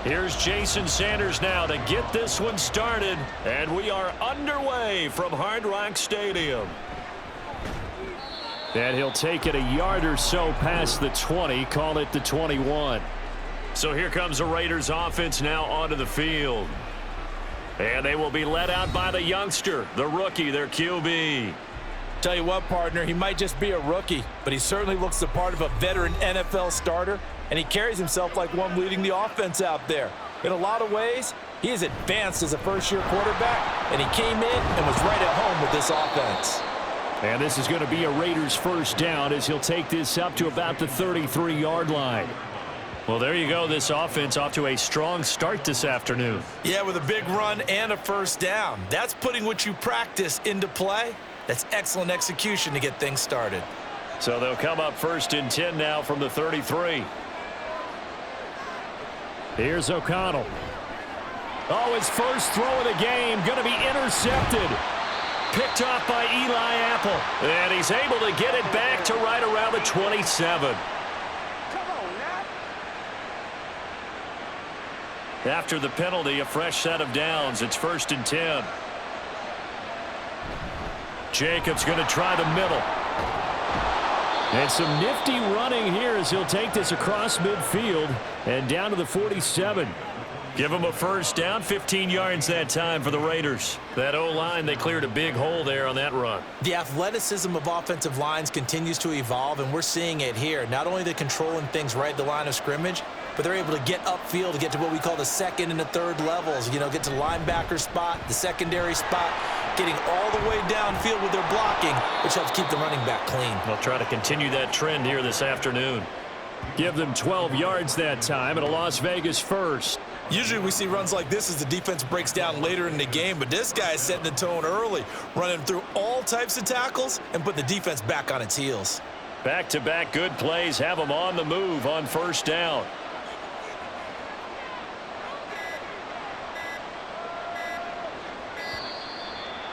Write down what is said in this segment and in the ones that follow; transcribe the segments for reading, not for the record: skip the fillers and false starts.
Here's Jason Sanders now to get this one started, and we are underway from Hard Rock Stadium. And he'll take it a yard or so past the 20, call it the 21. So here comes the Raiders offense now onto the field. And they will be led out by the youngster, the rookie, their QB. Tell you what, partner, he might just be a rookie, but he certainly looks the part of a veteran NFL starter, and he carries himself like one leading the offense out there. In a lot of ways, he is advanced as a first-year quarterback, and he came in and was right at home with this offense. And this is going to be a Raiders first down as he'll take this up to about the 33-yard line. Well, there you go. This offense off to a strong start this afternoon. Yeah, with a big run and a first down. That's putting what you practice into play. That's excellent execution to get things started. So they'll come up first and 10 now from the 33. Here's O'Connell. Oh, his first throw of the game going to be intercepted. Picked off by Eli Apple. And he's able to get it back to right around the 27. After the penalty, a fresh set of downs. It's first and 10. Jacobs going to try the middle. And some nifty running here as he'll take this across midfield and down to the 47. Give him a first down, 15 yards that time for the Raiders. That O-line, they cleared a big hole there on that run. The athleticism of offensive lines continues to evolve, and we're seeing it here. Not only they're controlling things right at the line of scrimmage, but they're able to get upfield to get to what we call the second and the third levels. You know, get to the linebacker spot, the secondary spot, getting all the way downfield with their blocking, which helps keep the running back clean. They'll try to continue that trend here this afternoon. Give them 12 yards that time and a Las Vegas first. Usually we see runs like this as the defense breaks down later in the game, but this guy is setting the tone early, running through all types of tackles and put the defense back on its heels. Back-to-back good plays have them on the move on first down.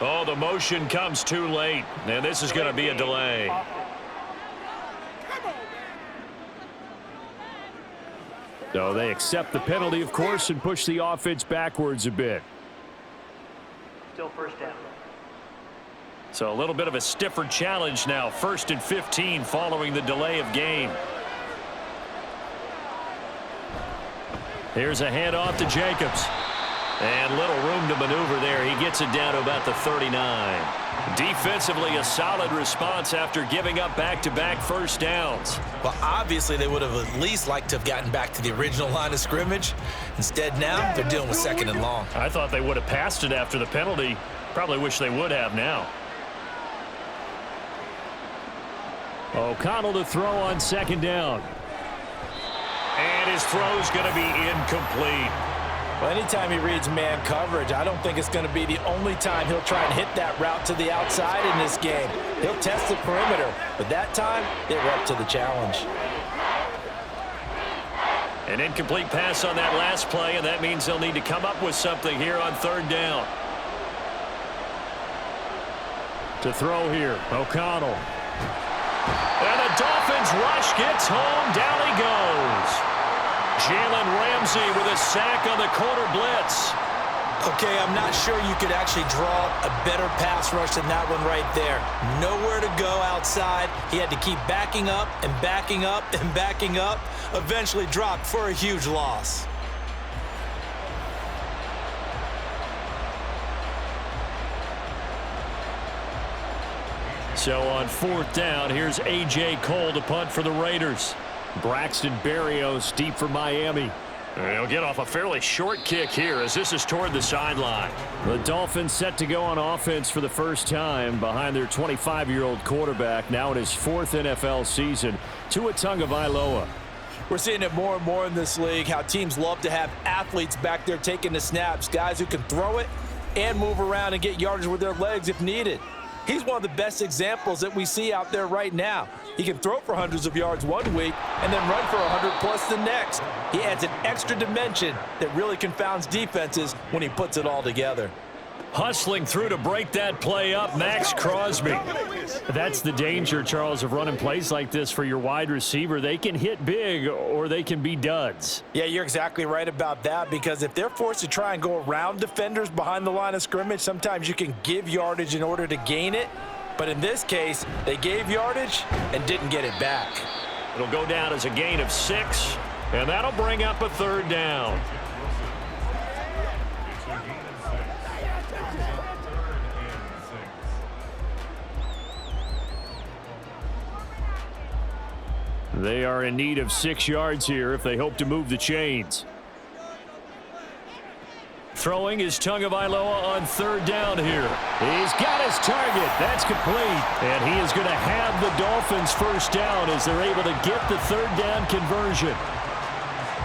Oh, the motion comes too late, and this is going to be a delay. So they accept the penalty, of course, and push the offense backwards a bit. Still first down. So a little bit of a stiffer challenge now. First and 15 following the delay of game. Here's a handoff to Jacobs. And little room to maneuver there. He gets it down to about the 39. Defensively, a solid response after giving up back-to-back first downs. Well, obviously, they would have at least liked to have gotten back to the original line of scrimmage. Instead, now they're dealing with second and long. I thought they would have passed it after the penalty. Probably wish they would have now. O'Connell to throw on second down. And his throw's going to be incomplete. Well, anytime he reads man coverage, I don't think it's going to be the only time he'll try and hit that route to the outside in this game. He'll test the perimeter, but that time, they were up to the challenge. An incomplete pass on that last play, and that means they'll need to come up with something here on third down. To throw here, O'Connell. And the Dolphins rush gets home. Down he goes. Jalen Ramsey with a sack on the corner blitz. Okay, I'm not sure you could actually draw a better pass rush than that one right there. Nowhere to go outside. He had to keep backing up and backing up and backing up. Eventually dropped for a huge loss. So on fourth down, here's A.J. Cole to punt for the Raiders. Braxton Berrios deep for Miami. He'll get off a fairly short kick here as this is toward the sideline. The Dolphins set to go on offense for the first time behind their 25-year-old quarterback, now in his fourth NFL season, Tua Tagovailoa. We're seeing it more and more in this league, how teams love to have athletes back there taking the snaps, guys who can throw it and move around and get yardage with their legs if needed. He's one of the best examples that we see out there right now. He can throw for hundreds of yards one week and then run for 100+ the next. He adds an extra dimension that really confounds defenses when he puts it all together. Hustling through to break that play up, Max Crosby. That's the danger, Charles, of running plays like this for your wide receiver. They can hit big or they can be duds. Yeah, you're exactly right about that, because if they're forced to try and go around defenders behind the line of scrimmage, sometimes you can give yardage in order to gain it. But in this case, they gave yardage and didn't get it back. It'll go down as a gain of 6, and that'll bring up a 3rd down. They are in need of 6 yards here if they hope to move the chains. Throwing is Tagovailoa on 3rd down here. He's got his target. That's complete. And he is going to have the Dolphins 1st down as they're able to get the 3rd down conversion.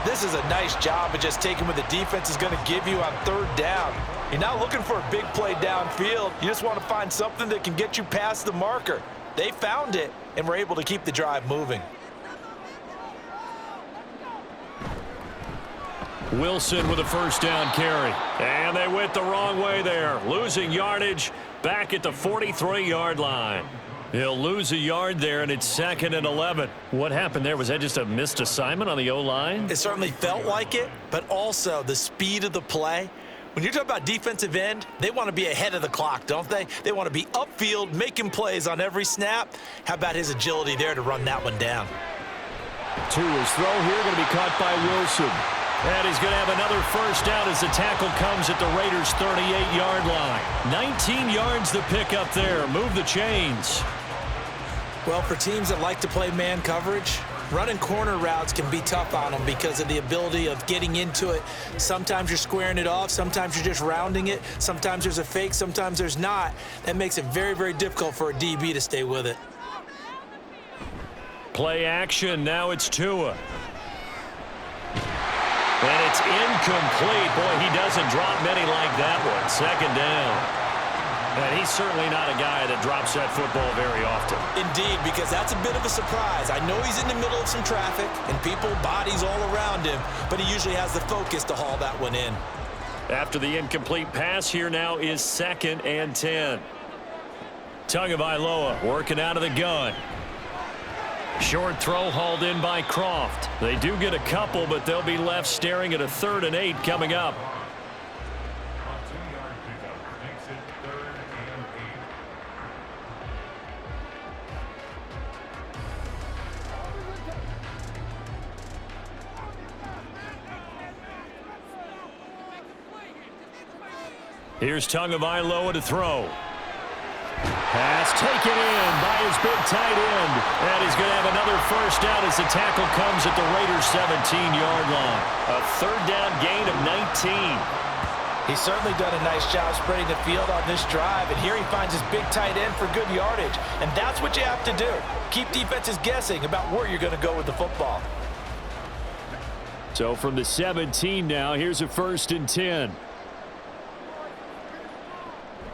This is a nice job of just taking what the defense is going to give you on 3rd down. You're not looking for a big play downfield. You just want to find something that can get you past the marker. They found it and were able to keep the drive moving. Wilson with a 1st down carry. And they went the wrong way there. Losing yardage back at the 43-yard line. He'll lose a yard there, and it's 2nd and 11. What happened there? Was that just a missed assignment on the O-line? It certainly felt like it, but also the speed of the play. When you're talking about defensive end, they want to be ahead of the clock, don't they? They want to be upfield, making plays on every snap. How about his agility there to run that one down? Tua's throw here going to be caught by Wilson. And he's going to have another 1st down as the tackle comes at the Raiders' 38-yard line. 19 yards the pickup there. Move the chains. Well, for teams that like to play man coverage, running corner routes can be tough on them because of the ability of getting into it. Sometimes you're squaring it off. Sometimes you're just rounding it. Sometimes there's a fake. Sometimes there's not. That makes it very, very difficult for a DB to stay with it. Play action. Now it's Tua. And it's incomplete. Boy, he doesn't drop many like that one. 2nd down. And he's certainly not a guy that drops that football very often. Indeed, because that's a bit of a surprise. I know he's in the middle of some traffic and people, bodies all around him, but he usually has the focus to haul that one in. After the incomplete pass, here now is 2nd and 10. Tagovailoa working out of the gun. Short throw hauled in by Croft. They do get a couple, but they'll be left staring at a 3rd and 8 coming up. Here's Tagovailoa to throw. Pass taken in by his big tight end. And he's going to have another 1st down as the tackle comes at the Raiders' 17-yard line. A 3rd down gain of 19. He's certainly done a nice job spreading the field on this drive, and here he finds his big tight end for good yardage. And that's what you have to do. Keep defenses guessing about where you're going to go with the football. So from the 17 now, here's a 1st and 10.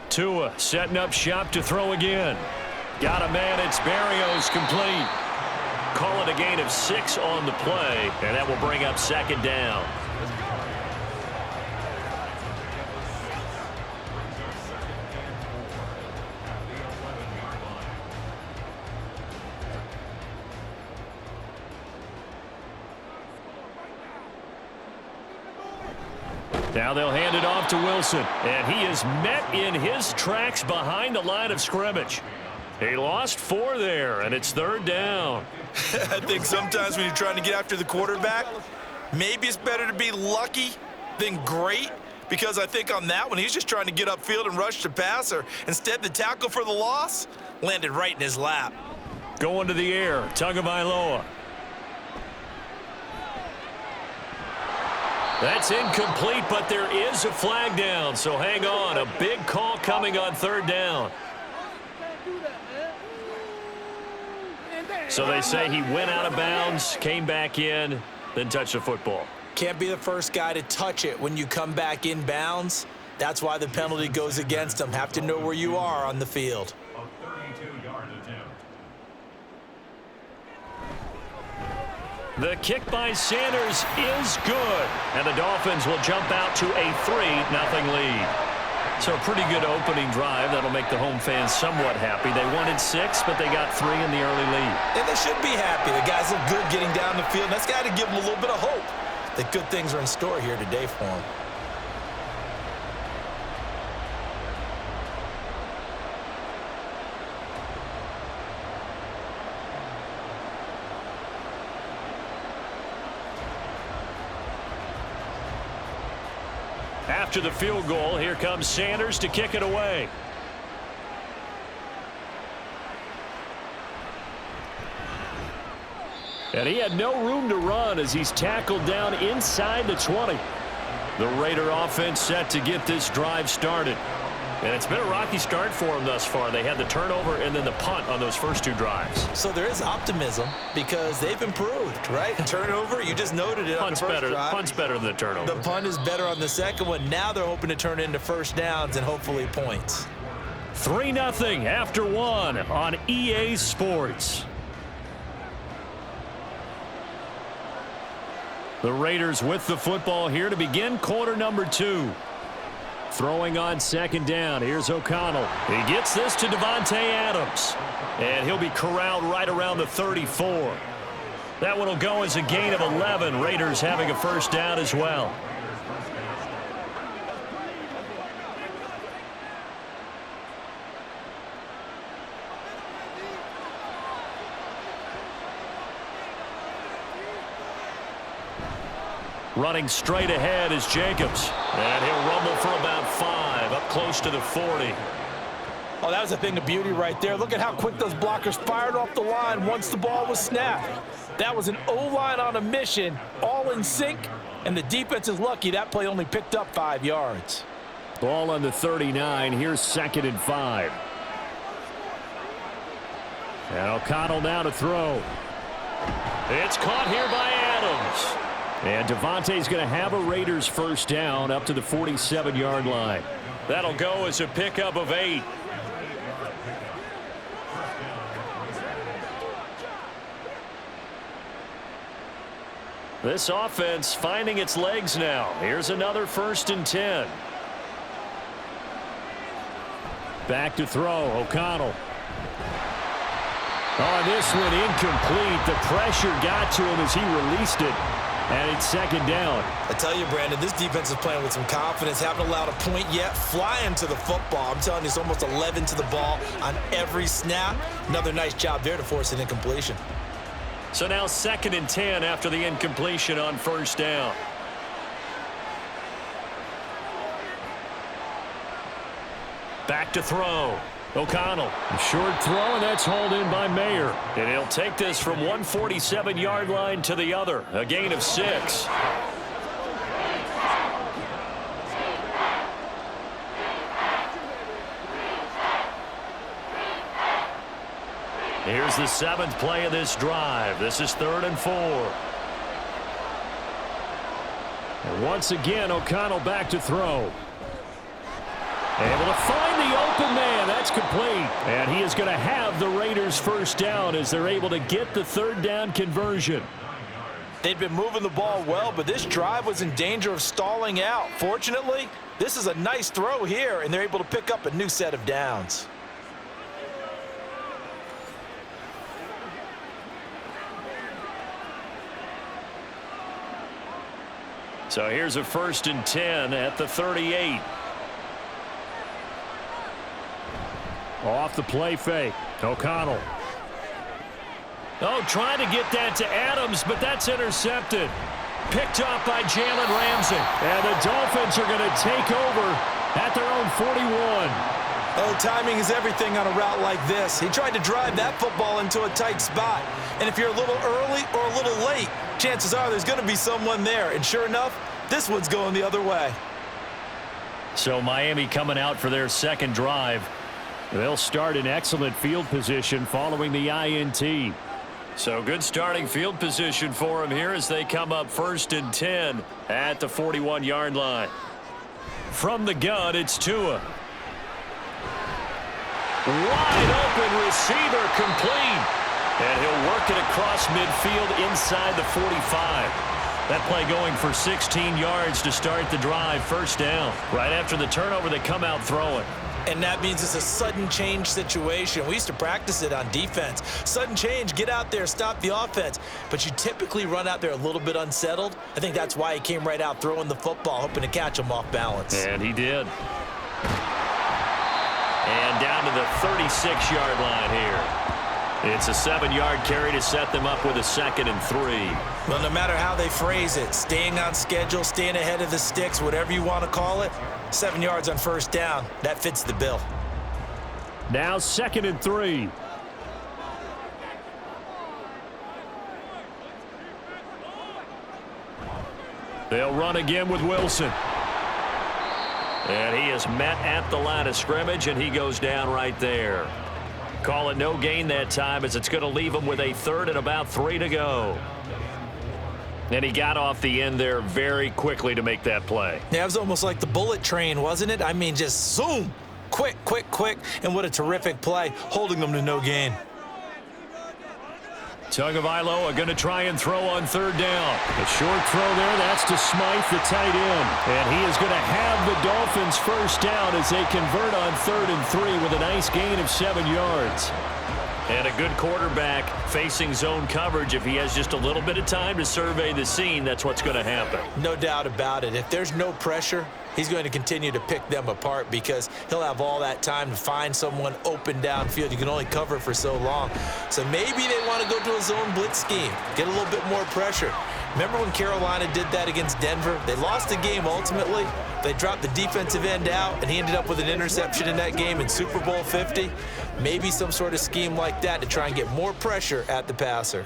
Tua setting up shop to throw again. Got a man. It's Berrios complete. Call it a gain of 6 on the play, and that will bring up 2nd down. Now they'll hand it off to Wilson, and he is met in his tracks behind the line of scrimmage. He lost 4 there, and it's 3rd down. I think sometimes when you're trying to get after the quarterback, maybe it's better to be lucky than great, because I think on that one, he's just trying to get upfield and rush the passer. Instead, the tackle for the loss landed right in his lap. Going to the air, Tagovailoa. That's incomplete, but there is a flag down, so hang on. A big call coming on 3rd down. So they say he went out of bounds, came back in, then touched the football. Can't be the first guy to touch it when you come back in bounds. That's why the penalty goes against him. Have to know where you are on the field. The kick by Sanders is good, and the Dolphins will jump out to a 3-0 lead. So a pretty good opening drive. That'll make the home fans somewhat happy. They wanted 6, but they got 3 in the early lead. And they should be happy. The guys look good getting down the field. That's got to give them a little bit of hope that good things are in store here today for them. After the field goal, here comes Sanders to kick it away. And he had no room to run as he's tackled down inside the 20. The Raider offense set to get this drive started. And it's been a rocky start for them thus far. They had the turnover and then the punt on those first 2 drives. So there is optimism because they've improved, right? Turnover, you just noted it on the first drive. Punt's better than the turnover. The punt is better on the second one. Now they're hoping to turn it into first downs and hopefully points. 3-0 after 1 on EA Sports. The Raiders with the football here to begin quarter number 2. Throwing on second down. Here's O'Connell. He gets this to Davante Adams. And he'll be corralled right around the 34. That one will go as a gain of 11. Raiders having a first down as well. Running straight ahead is Jacobs. And he'll rumble for about 5, up close to the 40. Oh, that was a thing of beauty right there. Look at how quick those blockers fired off the line once the ball was snapped. That was an O-line on a mission, all in sync, and the defense is lucky that play only picked up 5 yards. Ball on the 39. Here's 2nd and 5. And O'Connell now to throw. It's caught here by Adams. And Davante's going to have a Raiders first down up to the 47-yard line. That'll go as a pickup of 8. This offense finding its legs now. Here's another 1st and 10. Back to throw. O'Connell. Oh, this one incomplete. The pressure got to him as he released it. And it's 2nd down. I tell you, Brandon, this defense is playing with some confidence. Haven't allowed a point yet. Flying to the football. I'm telling you, it's almost 11 to the ball on every snap. Another nice job there to force an incompletion. So now 2nd and 10 after the incompletion on first down. Back to throw. O'Connell. Short throw, and that's hauled in by Mayer. And he'll take this from 147-yard line to the other. A gain of 6. Here's the 7th play of this drive. This is 3rd and 4. And once again, O'Connell back to throw. Able to find the open man. That's complete. And he is going to have the Raiders first down as they're able to get the 3rd down conversion. They'd been moving the ball well, but this drive was in danger of stalling out. Fortunately, this is a nice throw here, and they're able to pick up a new set of downs. So here's a 1st and 10 at the 38. Off the play fake. O'Connell. Oh, trying to get that to Adams, but that's intercepted. Picked up by Jalen Ramsey. And the Dolphins are going to take over at their own 41. Oh, timing is everything on a route like this. He tried to drive that football into a tight spot. And if you're a little early or a little late, chances are there's going to be someone there. And sure enough, this one's going the other way. So Miami coming out for their 2nd drive. They'll start in excellent field position following the INT. So good starting field position for them here as they come up 1st and 10 at the 41-yard line. From the gun, it's Tua. Wide open receiver complete. And he'll work it across midfield inside the 45. That play going for 16 yards to start the drive. First down. Right after the turnover, they come out throwing. And that means it's a sudden change situation. We used to practice it on defense. Sudden change, get out there, stop the offense. But you typically run out there a little bit unsettled. I think that's why he came right out throwing the football, hoping to catch him off balance. And he did. And down to the 36-yard line here. It's a 7-yard carry to set them up with a 2nd and 3. Well, no matter how they phrase it, staying on schedule, staying ahead of the sticks, whatever you want to call it, 7 yards on first down, that fits the bill. Now 2nd and 3. They'll run again with Wilson. And he is met at the line of scrimmage, and he goes down right there. Call it no gain that time, as it's going to leave him with a 3rd and about 3 to go. And he got off the end there very quickly to make that play. Yeah, it was almost like the bullet train, wasn't it? I mean, just zoom, quick, quick, quick, and what a terrific play, holding them to no gain. Tagovailoa going to try and throw on 3rd down. A short throw there, that's to Smythe, the tight end. And he is going to have the Dolphins first down as they convert on 3rd and 3 with a nice gain of 7 yards. And a good quarterback facing zone coverage. If he has just a little bit of time to survey the scene, that's what's going to happen. No doubt about it. If there's no pressure, he's going to continue to pick them apart because he'll have all that time to find someone open downfield. You can only cover for so long. So maybe they want to go to a zone blitz scheme, get a little bit more pressure. Remember when Carolina did that against Denver? They lost the game ultimately. They dropped the defensive end out, and he ended up with an interception in that game in Super Bowl 50. Maybe some sort of scheme like that to try and get more pressure at the passer.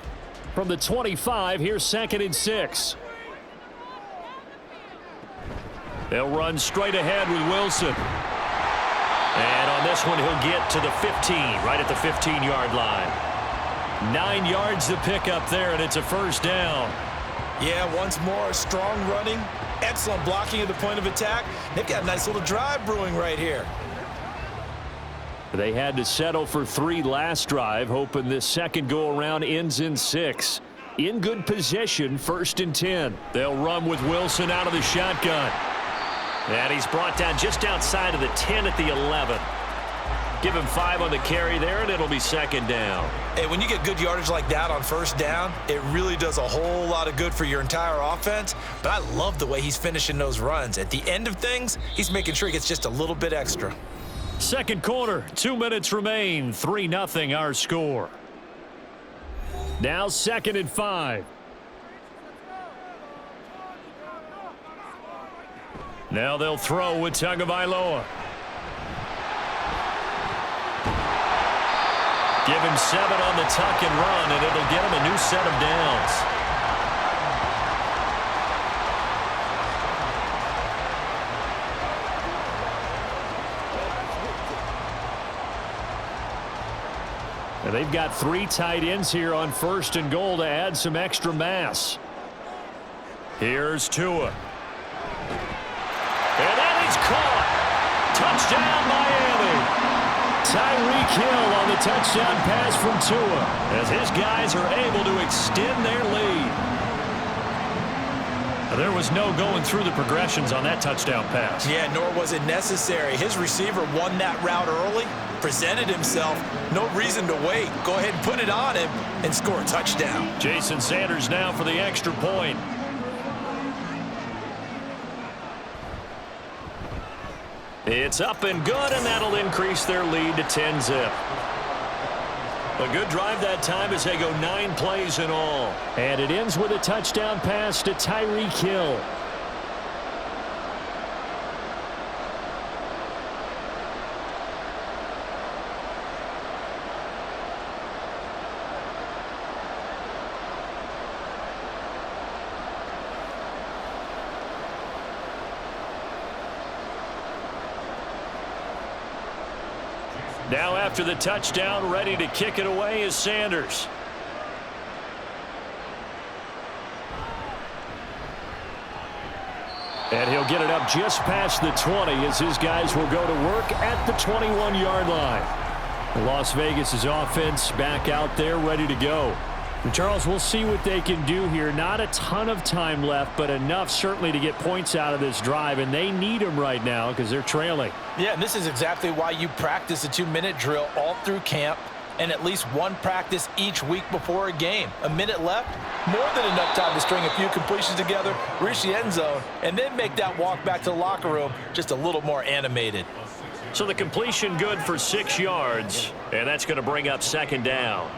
From the 25, here's 2nd and 6. They'll run straight ahead with Wilson. And on this one, he'll get to the 15, right at the 15-yard line. 9 yards to pick up there, and it's a first down. Yeah, once more, strong running, excellent blocking at the point of attack. They've got a nice little drive brewing right here. They had to settle for 3 last drive, hoping this second go-around ends in 6. In good position, 1st and 10. They'll run with Wilson out of the shotgun. And he's brought down just outside of the 10 at the 11. Give him 5 on the carry there, and it'll be 2nd down. Hey, when you get good yardage like that on first down, it really does a whole lot of good for your entire offense. But I love the way he's finishing those runs. At the end of things, he's making sure he gets just a little bit extra. Second quarter, 2 minutes remain, 3-0 our score. Now 2nd and 5. Now they'll throw with Tagovailoa. Give him 7 on the tuck and run, and it'll get him a new set of downs. And they've got 3 tight ends here on 1st and goal to add some extra mass. Here's Tua. And that is caught. Touchdown, Miami. Tyreek Hill on the touchdown pass from Tua as his guys are able to extend their lead. There was no going through the progressions on that touchdown pass. Yeah, nor was it necessary. His receiver won that route early, presented himself, no reason to wait. Go ahead and put it on him and score a touchdown. Jason Sanders now for the extra point. It's up and good, and that'll increase their lead to 10-zip. A good drive that time as they go 9 plays in all. And it ends with a touchdown pass to Tyreek Hill. Now after the touchdown, ready to kick it away is Sanders. And he'll get it up just past the 20 as his guys will go to work at the 21-yard line. Las Vegas' offense back out there ready to go. Charles, we'll see what they can do here. Not a ton of time left, but enough certainly to get points out of this drive, and they need them right now because they're trailing. Yeah, and this is exactly why you practice a 2-minute drill all through camp and at least one practice each week before a game. A minute left, more than enough time to string a few completions together, reach the end zone, and then make that walk back to the locker room just a little more animated. So the completion good for 6 yards, and that's going to bring up second down.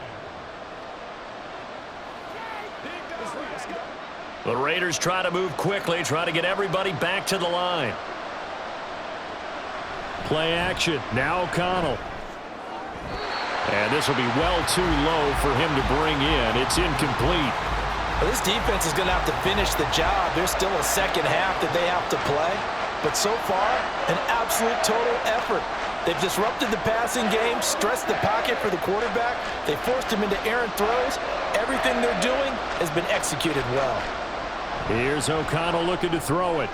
The Raiders try to move quickly, try to get everybody back to the line. Play action. Now O'Connell. And this will be well too low for him to bring in. It's incomplete. Well, this defense is going to have to finish the job. There's still a second half that they have to play. But so far, an absolute total effort. They've disrupted the passing game, stressed the pocket for the quarterback. They forced him into errant throws. Everything they're doing has been executed well. Here's O'Connell looking to throw it.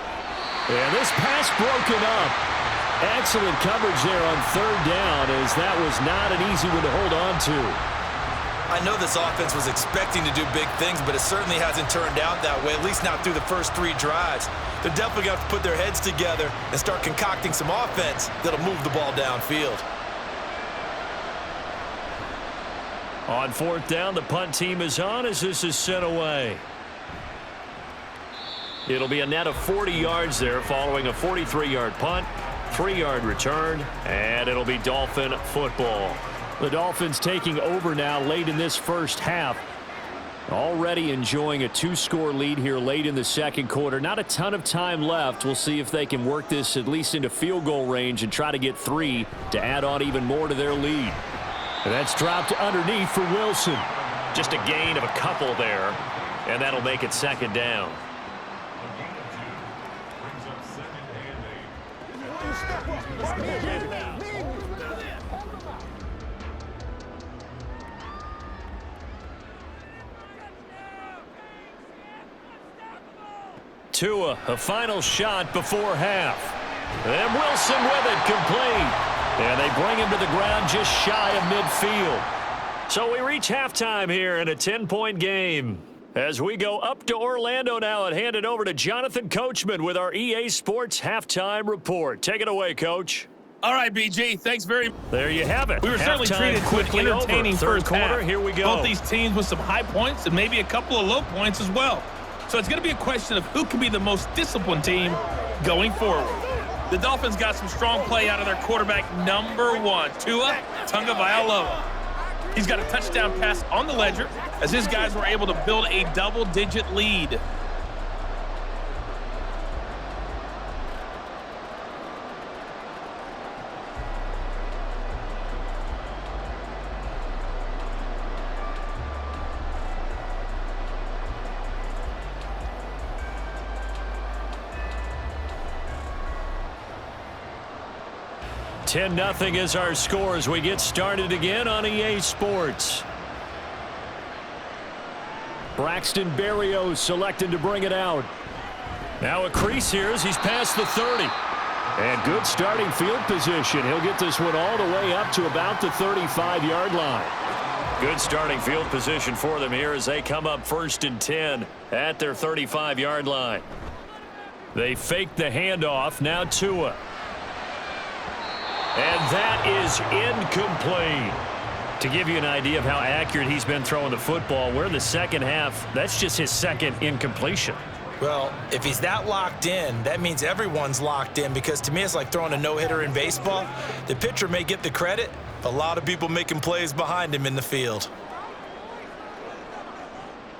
And this pass broken up. Excellent coverage there on third down, as that was not an easy one to hold on to. I know this offense was expecting to do big things, but it certainly hasn't turned out that way, at least not through the first 3 drives. They're definitely going to have to put their heads together and start concocting some offense that'll move the ball downfield. On fourth down, the punt team is on as this is sent away. It'll be a net of 40 yards there following a 43-yard punt, 3-yard return, and it'll be Dolphin football. The Dolphins taking over now late in this first half. Already enjoying a 2-score lead here late in the second quarter. Not a ton of time left. We'll see if they can work this at least into field goal range and try to get 3 to add on even more to their lead. And that's dropped underneath for Wilson. Just a gain of a couple there, and that'll make it second down. Tua, a final shot before half. And Wilson with it, complete. And they bring him to the ground just shy of midfield. So we reach halftime here in a 10-point game. As we go up to Orlando now and hand it over to Jonathan Coachman with our EA Sports Halftime Report. Take it away, Coach. All right, BG, thanks very much. There you have it. We were certainly treated to an entertaining first quarter. half. Here we go. Both these teams with some high points and maybe a couple of low points as well. So it's going to be a question of who can be the most disciplined team going forward. The Dolphins got some strong play out of their quarterback, number 1, Tua Tagovailoa. He's got a touchdown pass on the ledger as his guys were able to build a double-digit lead. $10-0 is our score as we get started again on EA Sports. Braxton Berrios selected to bring it out. Now a crease here as he's past the 30. And good starting field position. He'll get this one all the way up to about the 35-yard line. Good starting field position for them here as they come up 1st and 10 at their 35-yard line. They fake the handoff. Now Tua. And that is incomplete. To give you an idea of how accurate he's been throwing the football, we're in the second half. That's just his second incompletion. Well, if he's that locked in, that means everyone's locked in, because to me it's like throwing a no-hitter in baseball. The pitcher may get the credit, a lot of people making plays behind him in the field.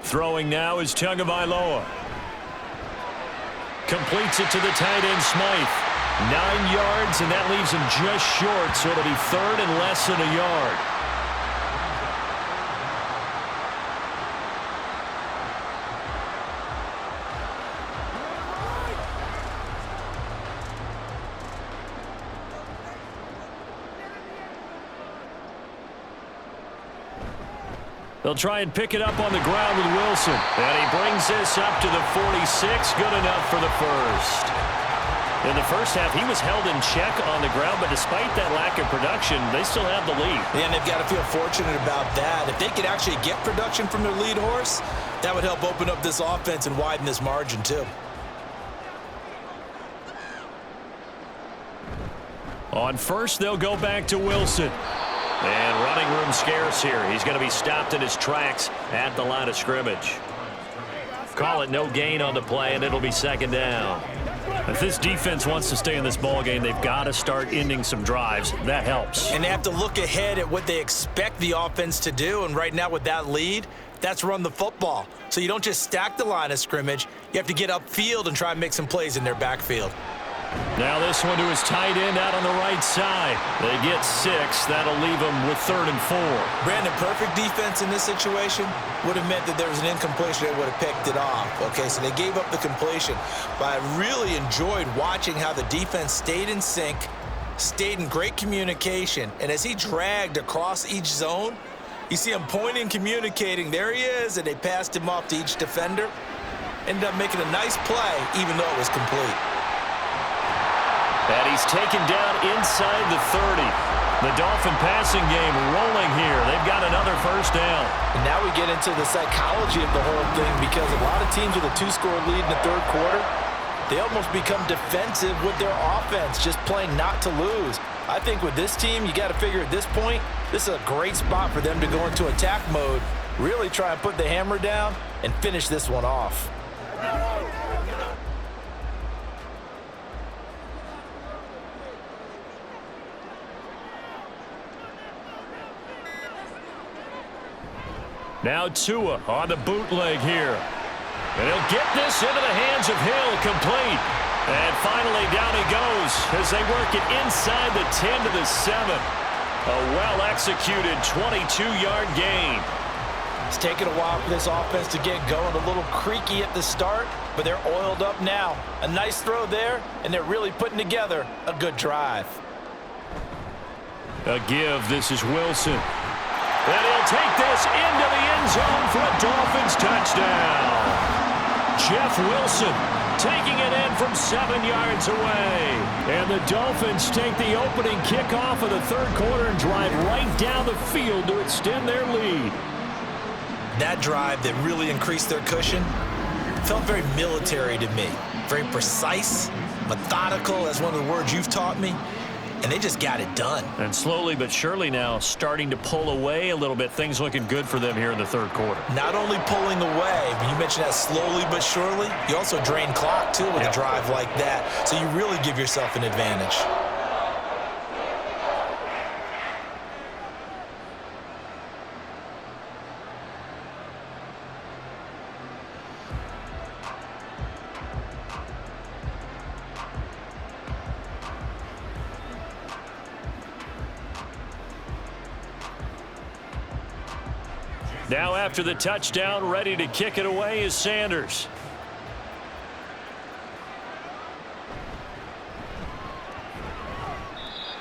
Throwing now is Tagovailoa. Completes it to the tight end, Smythe. 9 yards, and that leaves him just short, so it'll be 3rd and less than a yard. They'll try and pick it up on the ground with Wilson. And he brings this up to the 46. Good enough for the first. In the first half, he was held in check on the ground, but despite that lack of production, they still have the lead. Yeah, and they've got to feel fortunate about that. If they could actually get production from their lead horse, that would help open up this offense and widen this margin too. On first, they'll go back to Wilson. And running room scarce here. He's going to be stopped in his tracks at the line of scrimmage. Call it no gain on the play, and it'll be second down. If this defense wants to stay in this ballgame, they've got to start ending some drives. That helps. And they have to look ahead at what they expect the offense to do. And right now with that lead, that's run the football. So you don't just stack the line of scrimmage. You have to get upfield and try and make some plays in their backfield. Now this one to his tight end out on the right side. They get 6. That'll leave them with 3rd and 4. Brandon, perfect defense in this situation would have meant that there was an incompletion that would have picked it off. Okay, so they gave up the completion. But I really enjoyed watching how the defense stayed in sync, stayed in great communication, and as he dragged across each zone, you see him pointing, communicating. There he is, and they passed him off to each defender. Ended up making a nice play, even though it was complete. And he's taken down inside the 30. The Dolphin passing game rolling here. They've got another first down. And now we get into the psychology of the whole thing, because a lot of teams with a 2-score lead in the third quarter, they almost become defensive with their offense, just playing not to lose. I think with this team, you got to figure at this point, this is a great spot for them to go into attack mode, really try and put the hammer down and finish this one off. Now Tua on the bootleg here. And he'll get this into the hands of Hill, complete. And finally down he goes as they work it inside the 10 to the 7. A well-executed 22-yard gain. It's taken a while for this offense to get going, a little creaky at the start, but they're oiled up now. A nice throw there, and they're really putting together a good drive. A give, this is Wilson. And he'll take this into the end zone for a Dolphins touchdown. Jeff Wilson taking it in from 7 yards away. And the Dolphins take the opening kickoff of the third quarter and drive right down the field to extend their lead. That drive that really increased their cushion felt very military to me. Very precise, methodical, as one of the words you've taught me. And they just got it done. And slowly but surely now starting to pull away a little bit. Things looking good for them here in the third quarter. Not only pulling away, but you mentioned that slowly but surely, you also drain clock too with a drive like that. So you really give yourself an advantage. Now after the touchdown, ready to kick it away is Sanders.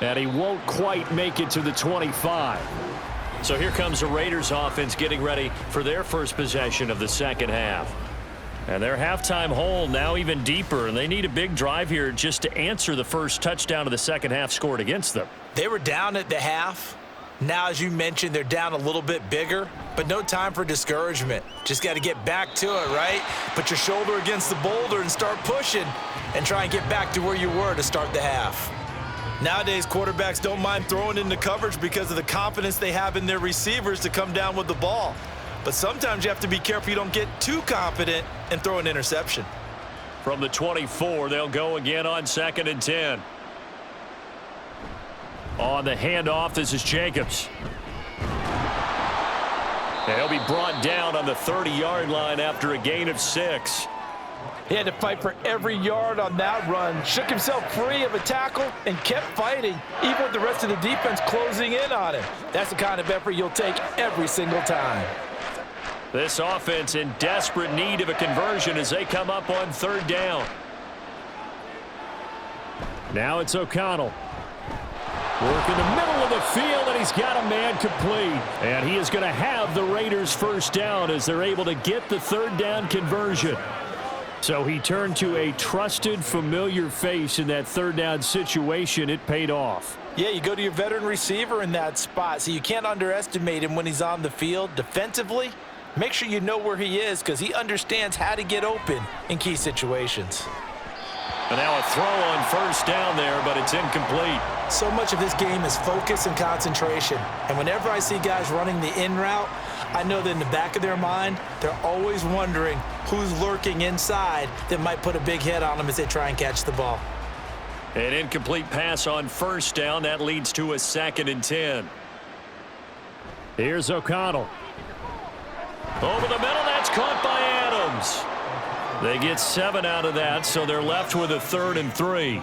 And he won't quite make it to the 25. So here comes the Raiders offense getting ready for their first possession of the second half. And their halftime hole now even deeper, and they need a big drive here just to answer the first touchdown of the second half scored against them. They were down at the half. Now, as you mentioned, they're down a little bit bigger, but no time for discouragement. Just got to get back to it, right? Put your shoulder against the boulder and start pushing and try and get back to where you were to start the half. Nowadays, quarterbacks don't mind throwing into coverage because of the confidence they have in their receivers to come down with the ball. But sometimes you have to be careful you don't get too confident and throw an interception. From the 24, they'll go again on 2nd and 10. On the handoff, this is Jacobs. And he'll be brought down on the 30-yard line after a gain of 6. He had to fight for every yard on that run, shook himself free of a tackle, and kept fighting, even with the rest of the defense closing in on him. That's the kind of effort you'll take every single time. This offense in desperate need of a conversion as they come up on 3rd down. Now it's O'Connell. Work in the middle of the field, and he's got a man complete. And he is going to have the Raiders' first down as they're able to get the 3rd down conversion. So he turned to a trusted, familiar face in that third down situation. It paid off. Yeah, you go to your veteran receiver in that spot, so you can't underestimate him when he's on the field. Defensively, make sure you know where he is because he understands how to get open in key situations. And now a throw on first down there, but it's incomplete. So much of this game is focus and concentration. And whenever I see guys running the in route, I know that in the back of their mind, they're always wondering who's lurking inside that might put a big hit on them as they try and catch the ball. An incomplete pass on first down. That leads to a 2nd and 10. Here's O'Connell. Over the middle, that's caught by Adams. They get 7 out of that, so they're left with a 3rd and 3.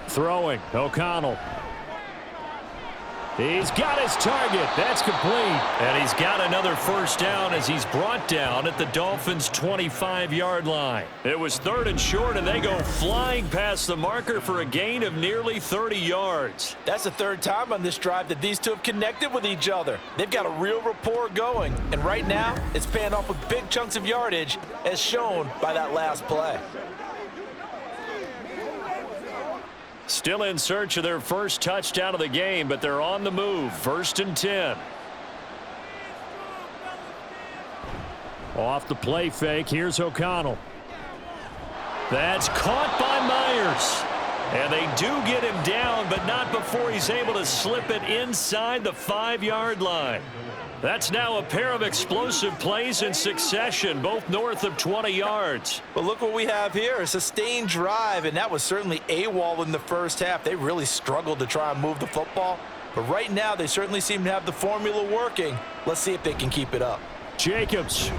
Throwing, O'Connell. He's got his target. That's complete. And he's got another first down as he's brought down at the Dolphins' 25-yard line. It was 3rd and short, and they go flying past the marker for a gain of nearly 30 yards. That's the 3rd time on this drive that these two have connected with each other. They've got a real rapport going. And right now, it's paying off with big chunks of yardage, as shown by that last play. Still in search of their first touchdown of the game, but they're on the move. 1st and 10. Off the play fake, here's O'Connell. That's caught by Myers. And they do get him down, but not before he's able to slip it inside the 5-yard line. That's now a pair of explosive plays in succession, both north of 20 yards. But look what we have here, a sustained drive, and that was certainly AWOL in the first half. They really struggled to try and move the football. But right now, they certainly seem to have the formula working. Let's see if they can keep it up. Jacobs.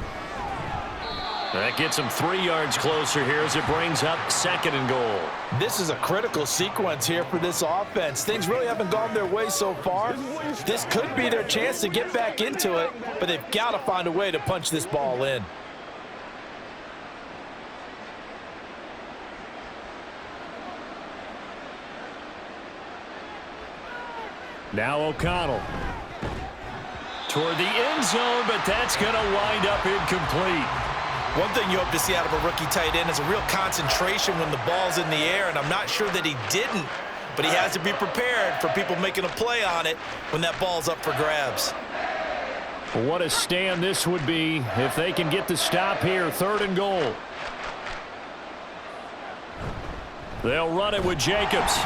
That gets him 3 yards closer here as it brings up 2nd and goal. This is a critical sequence here for this offense. Things really haven't gone their way so far. This could be their chance to get back into it, but they've got to find a way to punch this ball in. Now O'Connell. Toward the end zone, but that's going to wind up incomplete. One thing you hope to see out of a rookie tight end is a real concentration when the ball's in the air, and I'm not sure that he didn't, but he has to be prepared for people making a play on it when that ball's up for grabs. What a stand this would be if they can get the stop here. 3rd and goal. They'll run it with Jacobs.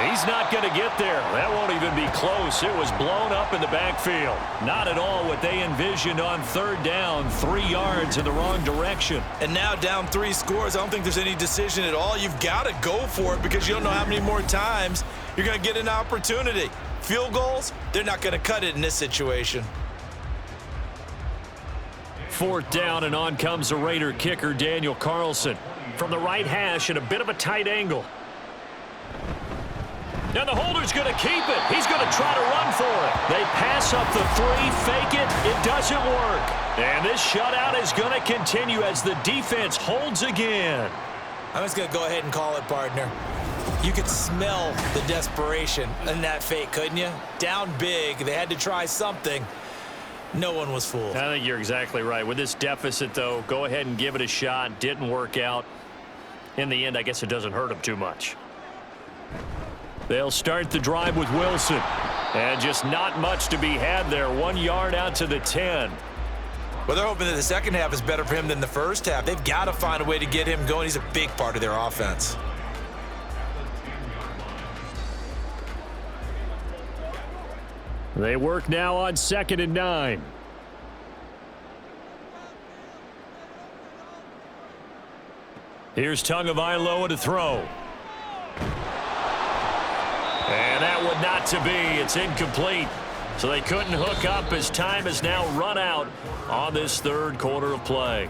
He's not going to get there. That won't even be close. It was blown up in the backfield. Not at all what they envisioned on 3rd down. 3 yards in the wrong direction. And now down 3 scores. I don't think there's any decision at all. You've got to go for it because you don't know how many more times you're going to get an opportunity. Field goals, they're not going to cut it in this situation. 4th down, and on comes the Raider kicker, Daniel Carlson. From the right hash at a bit of a tight angle. Now the holder's going to keep it. He's going to try to run for it. They pass up the 3, fake it. It doesn't work. And this shutout is going to continue as the defense holds again. I'm just going to go ahead and call it, partner. You could smell the desperation in that fake, couldn't you? Down big. They had to try something. No one was fooled. I think you're exactly right. With this deficit, though, go ahead and give it a shot. Didn't work out. In the end, I guess it doesn't hurt them too much. They'll start the drive with Wilson. And just not much to be had there. 1 yard out to the 10. Well, they're hoping that the second half is better for him than the first half. They've got to find a way to get him going. He's a big part of their offense. They work now on 2nd and 9. Here's Tagovailoa to throw. And that would not to be. It's incomplete. So they couldn't hook up as time has now run out on this 3rd quarter of play.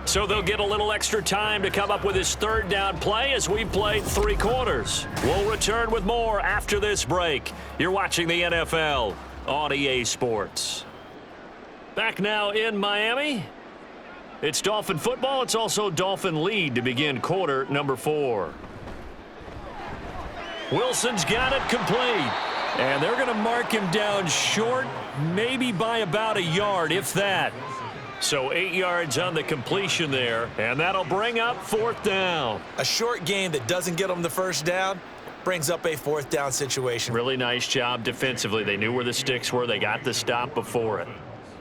So they'll get a little extra time to come up with this 3rd down play as we played 3 quarters. We'll return with more after this break. You're watching the NFL on EA Sports. Back now in Miami. It's Dolphin football. It's also Dolphin lead to begin quarter number 4. Wilson's got it complete. And they're going to mark him down short, maybe by about a yard, if that. So 8 yards on the completion there, and that'll bring up 4th down. A short game that doesn't get them the first down brings up a 4th down situation. Really nice job defensively. They knew where the sticks were. They got the stop before it.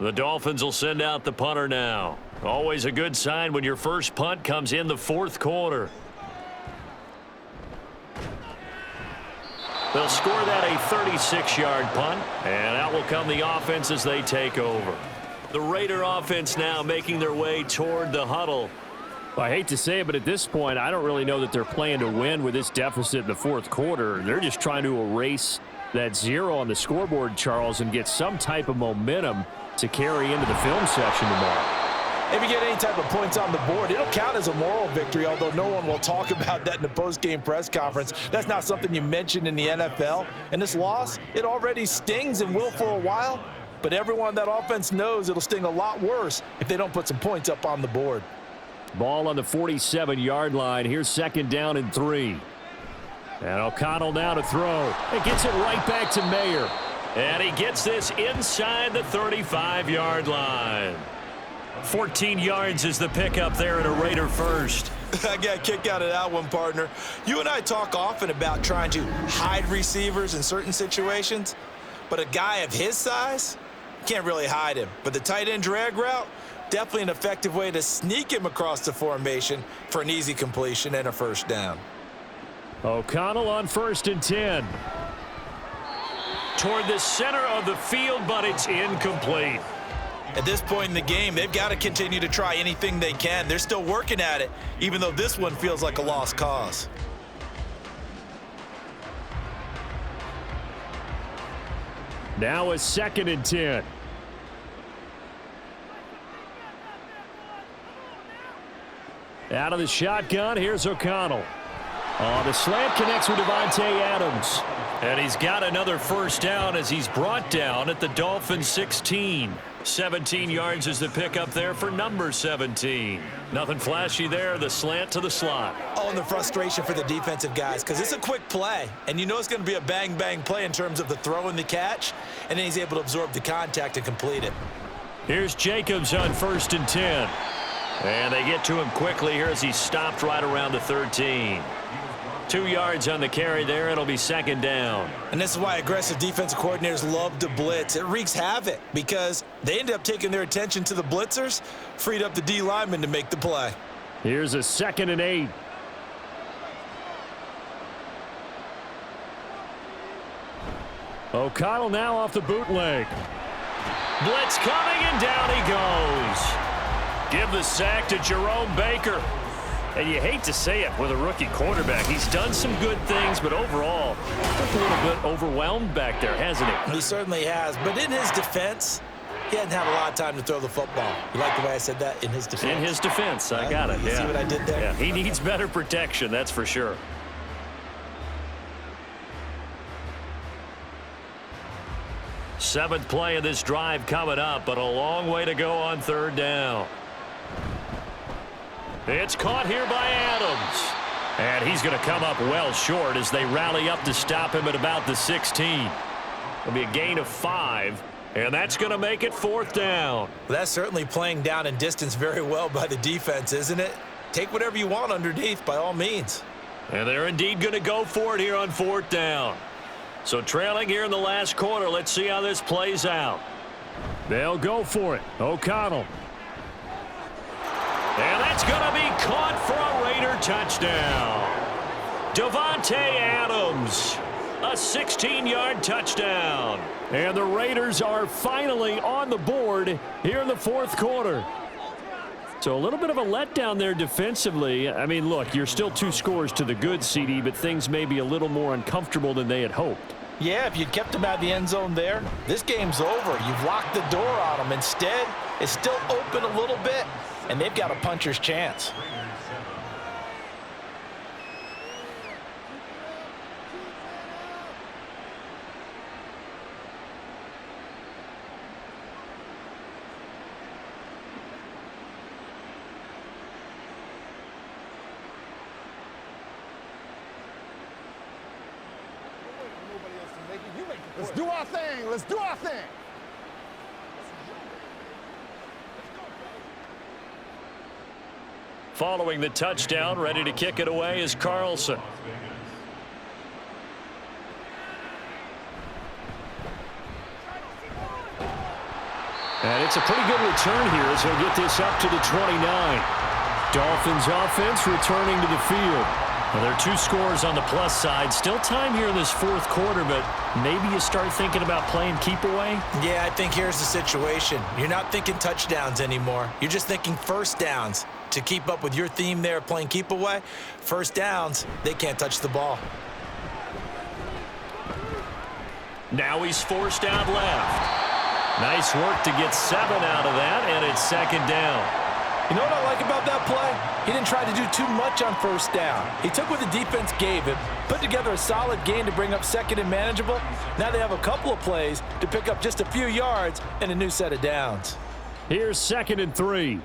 The Dolphins will send out the punter now. Always a good sign when your first punt comes in the 4th quarter. They'll score that a 36-yard punt, and out will come the offense as they take over. The Raider offense now making their way toward the huddle. Well, I hate to say it, but at this point, I don't really know that they're playing to win with this deficit in the 4th quarter. They're just trying to erase that 0 on the scoreboard, Charles, and get some type of momentum to carry into the film session tomorrow. If you get any type of points on the board, it'll count as a moral victory, although no one will talk about that in the post-game press conference. That's not something you mentioned in the NFL. And this loss, it already stings and will for a while, but everyone on that offense knows it'll sting a lot worse if they don't put some points up on the board. Ball on the 47-yard line. Here's 2nd down and 3. And O'Connell now to throw. It gets it right back to Mayer. And he gets this inside the 35-yard line. 14 yards is the pickup there at a Raider first. I got a kick out of that one, partner. You and I talk often about trying to hide receivers in certain situations, but a guy of his size can't really hide him. But the tight end drag route, definitely an effective way to sneak him across the formation for an easy completion and a first down. O'Connell on 1st and 10. Toward the center of the field, but it's incomplete. At this point in the game, they've got to continue to try anything they can. They're still working at it, even though this one feels like a lost cause. Now a 2nd and 10. Out of the shotgun, here's O'Connell. The slant connects with Davante Adams. And he's got another first down as he's brought down at the Dolphins 16. 17 yards is the pickup there for number 17. Nothing flashy there, the slant to the slot. Oh, and the frustration for the defensive guys, because it's a quick play, and you know it's going to be a bang-bang play in terms of the throw and the catch, and then he's able to absorb the contact and complete it. Here's Jacobs on 1st and 10. And they get to him quickly here as he's stopped right around the 13. 2 yards on the carry there. It'll be 2nd down. And this is why aggressive defensive coordinators love to blitz. It wreaks havoc because they end up taking their attention to the blitzers, freed up the D lineman to make the play. Here's a 2nd and 8. O'Connell now off the bootleg. Blitz coming, and down he goes. Give the sack to Jerome Baker. And you hate to say it with a rookie quarterback. He's done some good things, but overall, looked a little bit overwhelmed back there, hasn't he? He certainly has. But in his defense, he hadn't had a lot of time to throw the football. You like the way I said that? In his defense. In his defense. I got it. You see what I did there? Yeah, he needs better protection, that's for sure. Seventh play of this drive coming up, but a long way to go on 3rd down. It's caught here by Adams. And he's going to come up well short as they rally up to stop him at about the 16. It'll be a gain of 5, and that's going to make it 4th down. Well, that's certainly playing down and distance very well by the defense, isn't it? Take whatever you want underneath, by all means. And they're indeed going to go for it here on 4th down. So trailing here in the last quarter, let's see how this plays out. They'll go for it. O'Connell. And that's going to be caught for a Raider touchdown. Davante Adams, a 16-yard touchdown. And the Raiders are finally on the board here in the 4th quarter. So a little bit of a letdown there defensively. I mean, look, you're still 2 scores to the good, CD, but things may be a little more uncomfortable than they had hoped. Yeah, if you'd kept him out of the end zone there, this game's over. You've locked the door on him. Instead, it's still open a little bit, and they've got a puncher's chance. Let's do our thing. Let's do our thing. Following the touchdown, ready to kick it away is Carlson. And it's a pretty good return here as he'll get this up to the 29. Dolphins offense returning to the field. Well, there are 2 scores on the plus side. Still time here in this fourth quarter, but maybe you start thinking about playing keep away? Yeah, I think here's the situation. You're not thinking touchdowns anymore. You're just thinking first downs. To keep up with your theme there, playing keep away, first downs, they can't touch the ball. Now he's forced out left. Nice work to get 7 out of that, and it's second down. You know what I like about that play? He didn't try to do too much on first down. He took what the defense gave him, put together a solid gain to bring up second and manageable. Now they have a couple of plays to pick up just a few yards and a new set of downs. Here's 2nd and 3.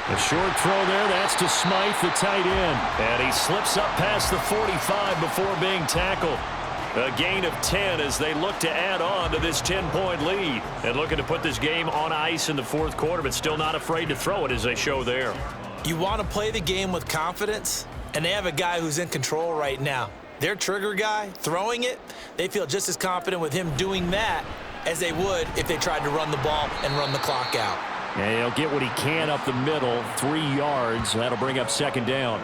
A short throw there. That's to Smythe, the tight end. And he slips up past the 45 before being tackled. A gain of 10 as they look to add on to this 10-point lead. And looking to put this game on ice in the fourth quarter, but still not afraid to throw it as they show there. You want to play the game with confidence, and they have a guy who's in control right now. Their trigger guy, throwing it, they feel just as confident with him doing that as they would if they tried to run the ball and run the clock out. And he'll get what he can up the middle, 3 yards. That'll bring up second down.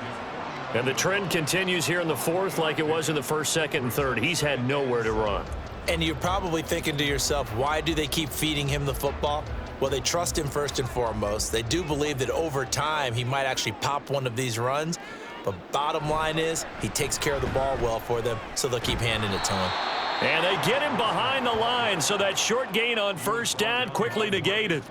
And the trend continues here in the fourth like it was in the first, second, and third. He's had nowhere to run. And you're probably thinking to yourself, why do they keep feeding him the football? Well, they trust him first and foremost. They do believe that over time he might actually pop one of these runs. But bottom line is he takes care of the ball well for them, so they'll keep handing it to him. And they get him behind the line, so that short gain on first down quickly negated.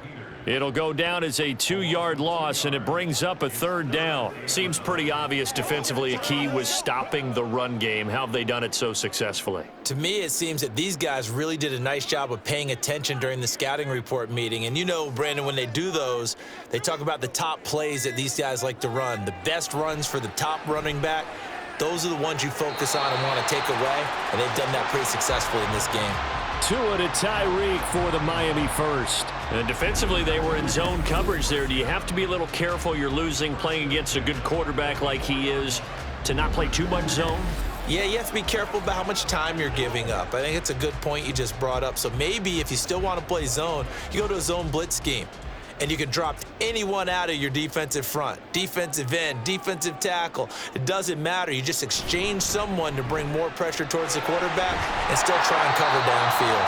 It'll go down as a 2-yard loss, and it brings up a third down. Seems pretty obvious defensively a key was stopping the run game. How have they done it so successfully? To me, it seems that these guys really did a nice job of paying attention during the scouting report meeting. And you know, Brandon, when they do those, they talk about the top plays that these guys like to run. The best runs for the top running back, those are the ones you focus on and want to take away. And they've done that pretty successfully in this game. Tua to Tyreek for the Miami first. And defensively, they were in zone coverage there. Do you have to be a little careful you're losing playing against a good quarterback like he is to not play too much zone? Yeah, you have to be careful about how much time you're giving up. I think it's a good point you just brought up. So maybe if you still want to play zone, you go to a zone blitz scheme. And you can drop anyone out of your defensive front, defensive end, defensive tackle. It doesn't matter. You just exchange someone to bring more pressure towards the quarterback and still try and cover downfield.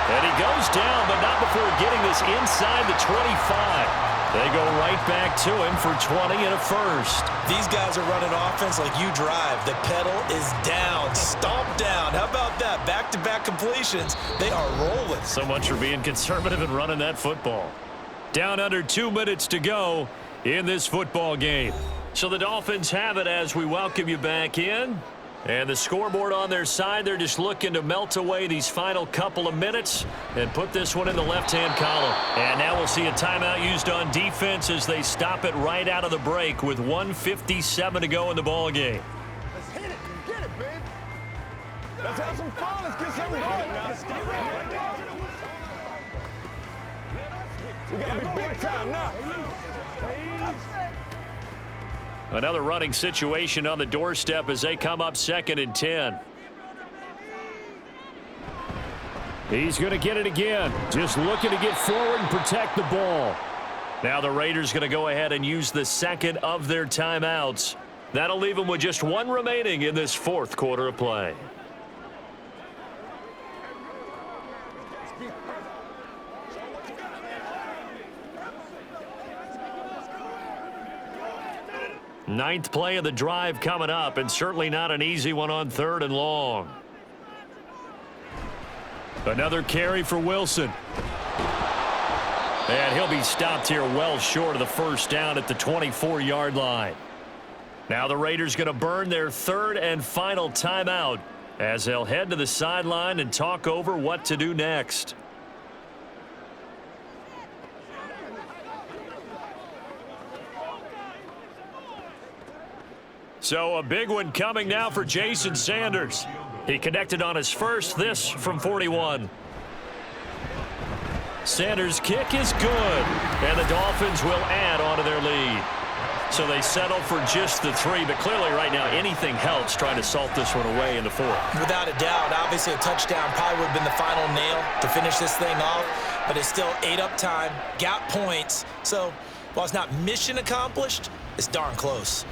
And he goes down, but not before getting this inside the 25. They go right back to him for 20 and a first. These guys are running offense like you drive. The pedal is down, stomp down. How about that? Back-to-back completions. They are rolling. So much for being conservative and running that football. Down under 2 minutes to go in this football game. So the Dolphins have it as we welcome you back in. And the scoreboard on their side, they're just looking to melt away these final couple of minutes and put this one in the left-hand column. And now we'll see a timeout used on defense as they stop it right out of the break with 1:57 to go in the ball game. Let's hit it. Get it, babe. Let's have some fun. Let's get something going. We got to be big time now. Another running situation on the doorstep as they come up 2nd and 10. He's going to get it again. Just looking to get forward and protect the ball. Now the Raiders going to go ahead and use the second of their timeouts. That'll leave them with just one remaining in this fourth quarter of play. Ninth play of the drive coming up, and certainly not an easy one on 3rd and long. Another carry for Wilson. And he'll be stopped here well short of the first down at the 24-yard line. Now the Raiders going to burn their 3rd and final timeout as they'll head to the sideline and talk over what to do next. So a big one coming now for Jason Sanders. He connected on his first, this from 41. Sanders' kick is good, and the Dolphins will add on to their lead. So they settle for just the 3, but clearly right now anything helps trying to salt this one away in the 4th. Without a doubt, obviously a touchdown probably would have been the final nail to finish this thing off, but it's still ate up time, got points. So while it's not mission accomplished, it's darn close.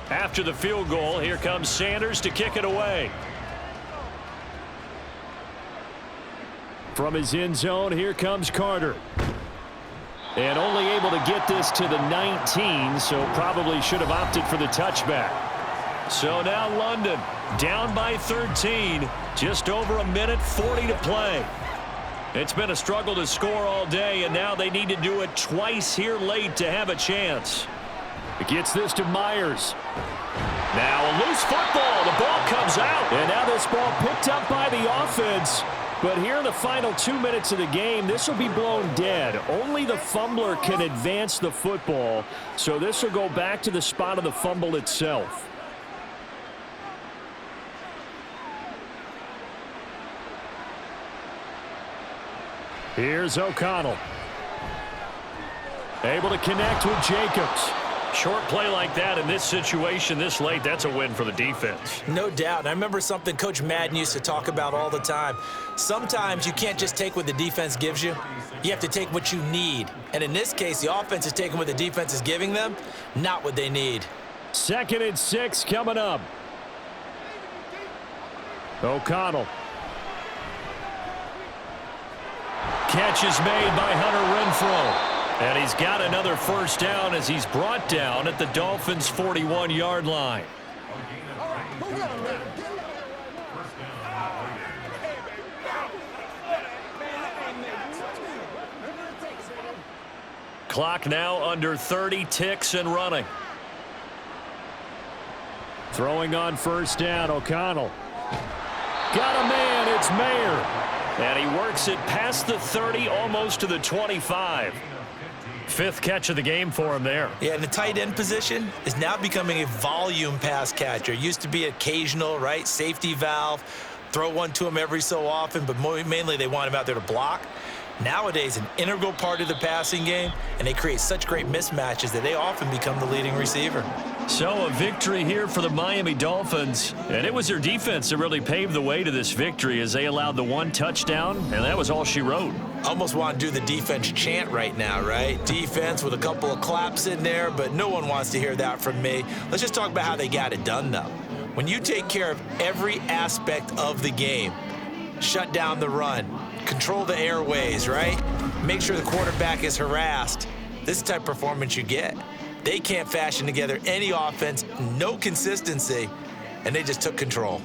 After the field goal, here comes Sanders to kick it away. From his end zone, here comes Carter. And only able to get this to the 19, so probably should have opted for the touchback. So now London down by 13, just over a minute 40 to play. It's been a struggle to score all day, and now they need to do it twice here late to have a chance. It gets this to Myers. Now a loose football. The ball comes out. And now this ball picked up by the offense. But here in the final 2 minutes of the game, this will be blown dead. Only the fumbler can advance the football. So this will go back to the spot of the fumble itself. Here's O'Connell. Able to connect with Jacobs. Short play like that in this situation this late, that's a win for the defense. No doubt. And I remember something Coach Madden used to talk about all the time. Sometimes you can't just take what the defense gives you. You have to take what you need. And in this case, the offense is taking what the defense is giving them, not what they need. 2nd and 6 coming up. O'Connell. Catch is made by Hunter Renfrow. And he's got another first down as he's brought down at the Dolphins' 41-yard line. Clock now under 30 ticks and running. Throwing on first down, O'Connell. Got a man, it's Mayer. And he works it past the 30, almost to the 25. 5th catch of the game for him there. Yeah, and the tight end position is now becoming a volume pass catcher. Used to be occasional, right? Safety valve. Throw one to him every so often, but mainly they want him out there to block. Nowadays, an integral part of the passing game, and they create such great mismatches that they often become the leading receiver. So a victory here for the Miami Dolphins, and it was their defense that really paved the way to this victory as they allowed the 1 touchdown, and that was all she wrote. Almost want to do the defense chant right now, right? Defense with a couple of claps in there, but no one wants to hear that from me. Let's just talk about how they got it done, though. When you take care of every aspect of the game, shut down the run, control the airways, right? Make sure the quarterback is harassed. This is the type of performance you get. They can't fashion together any offense, no consistency, and they just took control.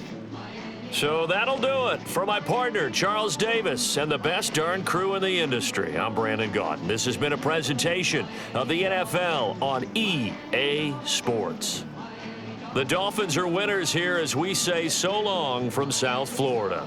So that'll do it for my partner, Charles Davis, and the best darn crew in the industry. I'm Brandon Gaudin. This has been a presentation of the NFL on EA Sports. The Dolphins are winners here as we say so long from South Florida.